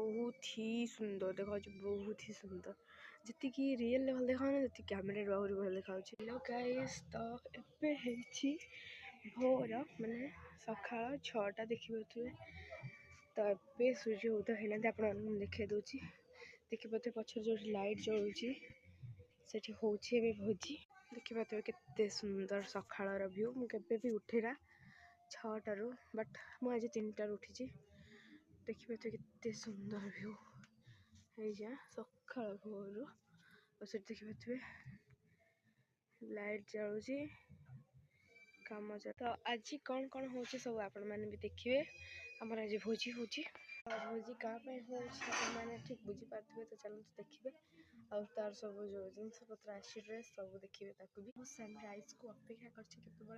बहुत ही सुंदर देखा, बहुत ही सुंदर जी रियल भल देखा जी कैमेरा बहुत भल देखा। हेलो गाइस, तो एबे हेची भोर माने सकाळ 6टा देखिपे। तो एबे सूर्य उदय होना आप देखे दूची देखिपे पछर जो लाइट जलुची सेठी होची एबे भोजी देखिपे केते सुंदर सकाळर व्यू। मु केबे भी उठेना 6टारू बट मु आज 3टारू उठी देखिपे केते सुंदर व्यू है जा सकाळ भोर और से देखिपे लाइट जलुची काम। तो आज कौन कौन हो सब आपण मैंने भी देखिए। आमर आज भोजी होची भोजी क्या मैंने ठीक बुझी पारे तो चलते देखिए। और तार सब जो जिनपतर आसी ड्रेस सब देखिए भी। सनराइज को अपेक्षा कर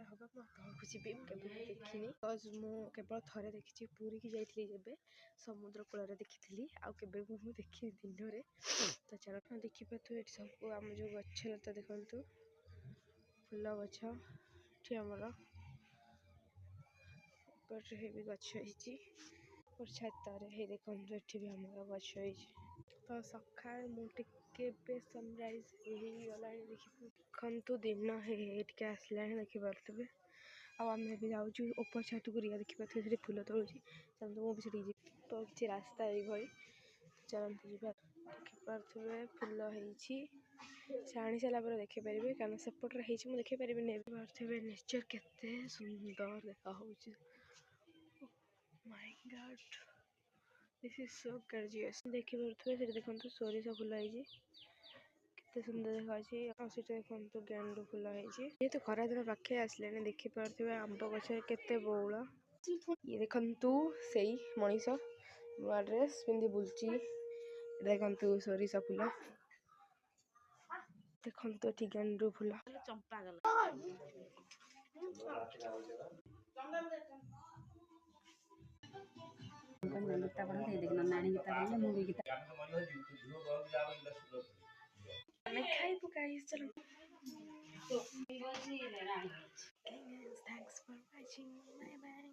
हम तौक जी केवल देखनी बिकज मुझे थे देखी पुरी की जाइए जब समुद्र कूल देखी आके देखी दिन में। तो चल देखिए सब आम जो गछलता देखु फूल गछ आमर भी गछ और छातर देखो ये भी आम गछ। तो सका मुझे सनराइज गला देखु दिन है आसला देखिपे। आम भी जाऊँ ऊपर छात को रिया देखिए फूल तोड़ू चलते मुझे तो किसी रास्ता ये चलते देखिपे फूल से आनी सारापर देखिपारे कारण सेपटे मुझे देखिपारे पारे नेचर केते सुंदर देखा my god this is so gorgeous. देखिपे देखो सोरिष फूल है केते सुंदर देखा देखो गेंडू फूल है ये तो खरा दिन पाखे आसले देखिपे आंब गछ केते बौल। ये देखु से मनीष नुआ ड्रेस पिंधि बुलची देखु सोरिष फूल देखु ये गेंडू फूल चंपा गला गीता पढ़ते देखना नानी गीता पढ़ले मु भी गीता मैं खाइबू गाइस चलो। Thanks for watching. Bye bye.